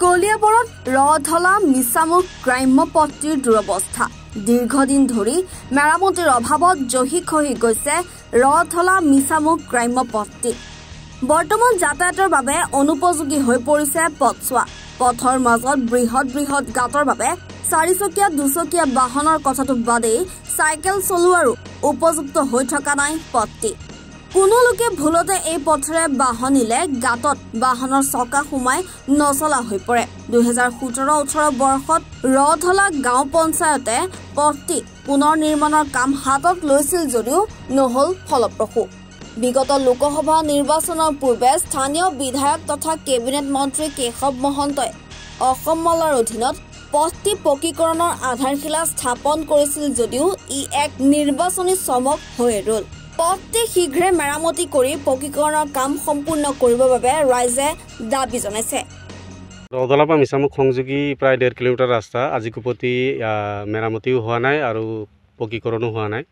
কলিয়াবৰত ৰধলা মিছামুখ গ্ৰাম্যপট্টিৰ দুৰৱস্থা দীৰ্ঘদিন ধৰি মেৰামতিৰ অভাৱত জহি খহি গৈছে ৰধলা মিছামুখ গ্ৰাম্যপট্টি বৰ্তমান যাতায়াতৰ বাবে অনুপযোগী হৈ পৰিছে পথছোৱা পথৰ মাজত বৃহৎ গাঁতৰ বাবে চাৰিচকীয়া দুচকীয়া বাহনৰ কথাটো বাদেই চাইকেল চলোৱাৰো উপযুক্ত হৈ থকা নাই পথটি কোনো লোকে ভুলতে এই পথৰে বাহন নিলে গাঁতত বাহনৰ চকা সোমাই নচলা হৈ পৰে 2017-18 বৰ্ষত ৰধলা গাঁও পঞ্চায়তে পথটি পুনৰ নিৰ্মাণৰ কাম হাতত লৈছিল যদিও নহল ফলপ্ৰসূ বিগত লোকসভা নিৰ্বাচনৰ পূৰ্বে স্থানীয় বিধায়ক তথা কেবিনেট মন্ত্ৰী কেশৱ মহন্তই অসম মালাৰ অধীনত পথটি পকীকৰণৰ আধাৰশিলা স্থাপন কৰিছিল যদিও ই এক নিৰ্বাচনী চমক হৈ ৰল পথটি শীঘ্ৰে মেৰামতি কৰি পকীকৰণৰ কাম সম্পূৰ্ণ কৰিবৰ বাবে ৰাইজে দাবী জনাইছে ৰধলা পৰা মিছামুখ সংযোগী প্ৰায় 1.5 কিলোমিটাৰ ৰাস্তা আজিকোপতি মেৰামতিও হোৱা নাই আৰু পকীকৰণো হোৱা নাই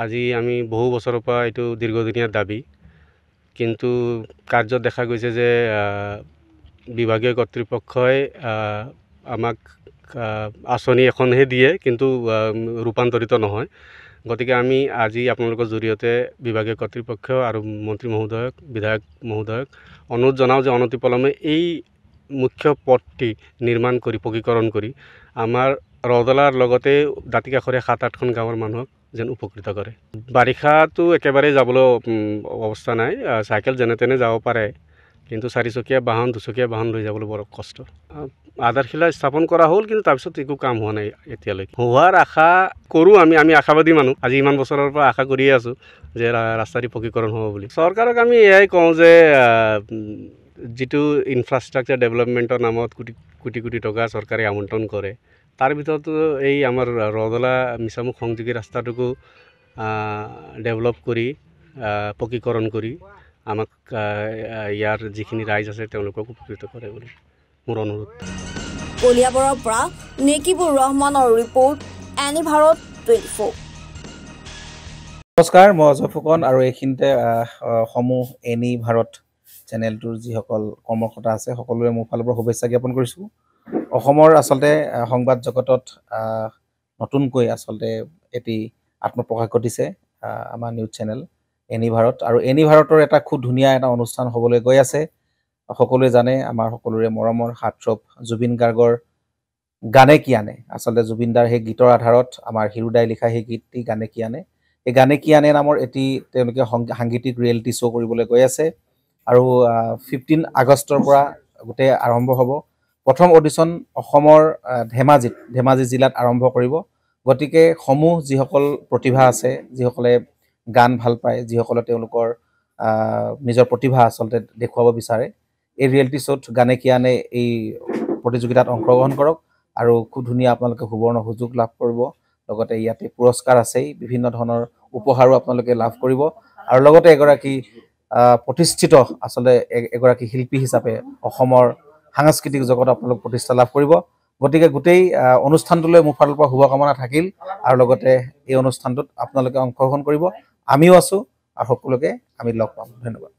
আজি আমি বহু বছৰৰ পৰা এইটো দীৰ্ঘদিনীয়া দাবী কিন্তু কাৰ্যত দেখা গৈছে যে বিভাগীয় কৰ্তৃপক্ষই আমাক আঁচনি এখনহে দিয়ে কিন্তু ৰূপান্তৰিত নহয় গতিকে আমি আজি আপোনালোকৰ জৰিয়তে বিভাগীয় কৰ্তৃপক্ষ আৰু মন্ত্ৰী মহোদয়ক বিধায়ক মহোদয়ক অনুৰোধ জনাওঁ যে অনতিপলমে এই মুখ্য পথটি নিৰ্মাণ কৰি পকীকৰণ কৰি আমাৰ ৰধলাৰ লগতে দাঁতিকাষৰীয়া 7-8খন গাঁৱৰ মানুহক যেন উপকৃত কৰে বাৰিষাটো একেবাৰে যাবলৈ অৱস্থা নাই চাইকেল যেনে তেনে যাব পাৰে কিন্তু চাৰিচকীয়া বাহন দুচকীয়া বাহন লৈ যাবলৈ বৰ কষ্ট আধাৰশিলা স্থাপন কৰা হ'ল কিন্তু তাৰপিছত একো কাম হোৱা নাই এতিয়ালৈকে হোৱাৰ আশা কৰোঁ আমি আশাবাদী মানুহ আজি ইমান বছৰৰ পৰা আশা কৰিয়ে আছোঁ যে ৰাস্তাটি পকীকৰণ হ'ব বুলি চৰকাৰক আমি এয়াই কওঁ যে যিটো ইনফ্ৰাষ্ট্ৰাকচাৰ ডেভেলপমেণ্টৰ নামত কোটি টকা চৰকাৰে আমন্ত্ৰণ কৰে তাৰ ভিতৰতো এই আমাৰ ৰধলা মিছামুখ সংযোগী ৰাস্তাটোকো ডেভেলপ কৰি পকীকৰণ কৰি আমাক ইয়াৰ যিখিনি ৰাইজ আছে তেওঁলোকক উপকৃত কৰে বুলি মোৰ অনুৰোধ কলিয়াবৰৰ পৰা নেকিবুৰ ৰহমানৰ ৰিপৰ্ট এনি ভাৰত 24 নমস্কাৰ মই অজয় ফুকন আৰু এইখিনিতে সমূহ এনি ভাৰত চেনেলটোৰ যিসকল কৰ্মকৰ্তা আছে সকলোৰে মোৰ ফালৰ পৰা শুভেচ্ছা জ্ঞাপন কৰিছোঁ অসমৰ আচলতে সংবাদ জগতত নতুনকৈ আচলতে এটি আত্মপ্ৰকাশ ঘটিছে আমাৰ নিউজ চেনেল এনি ভাৰত আৰু এনি ভাৰতৰ এটা খুব ধুনীয়া এটা অনুষ্ঠান হ'বলৈ গৈ আছে সকলোৱে জানে আমাৰ সকলোৰে মৰমৰ হাৰ্টথ্ৰব জুবিন গাৰ্গৰ গানে কি আনে আচলতে জুবিনদাৰ সেই গীতৰ আধাৰত আমাৰ হিৰুদাই লিখা সেই গীতটি গানে কি আনে এই গানে কি আনে নামৰ এটি তেওঁলোকে সাংগীতিক ৰিয়েলিটি শ্ব' কৰিবলৈ গৈ আছে আৰু 15 আগষ্টৰ পৰা গোটেই আৰম্ভ হ'ব প্ৰথম অডিশ্যন অসমৰ ধেমাজি জিলাত আৰম্ভ কৰিব গতিকে সমূহ যিসকল প্ৰতিভা আছে যিসকলে গান ভাল পায় যিসকলে তেওঁলোকৰ নিজৰ প্ৰতিভা আচলতে দেখুৱাব বিচাৰে এই ৰিয়েলিটি শ্ব'ত গানে কি আনে এই প্ৰতিযোগিতাত অংশগ্ৰহণ কৰক আৰু খুব ধুনীয়া আপোনালোকে সুবৰ্ণ সুযোগ লাভ কৰিব লগতে ইয়াতে পুৰস্কাৰ আছেই বিভিন্ন ধৰণৰ উপহাৰো আপোনালোকে লাভ কৰিব আৰু লগতে এগৰাকী প্ৰতিষ্ঠিত আচলতে এগৰাকী শিল্পী হিচাপে অসমৰ সাংস্কৃতিক জগতত আপোনালোক প্ৰতিষ্ঠা লাভ কৰিব গতিকে গোটেই অনুষ্ঠানটোলৈ মোৰ ফালৰ পৰা শুভকামনা থাকিল আৰু লগতে এই অনুষ্ঠানটোত আপোনালোকে অংশগ্ৰহণ কৰিব আমিও আছোঁ আৰু সকলোকে আমি লগ পাম ধন্যবাদ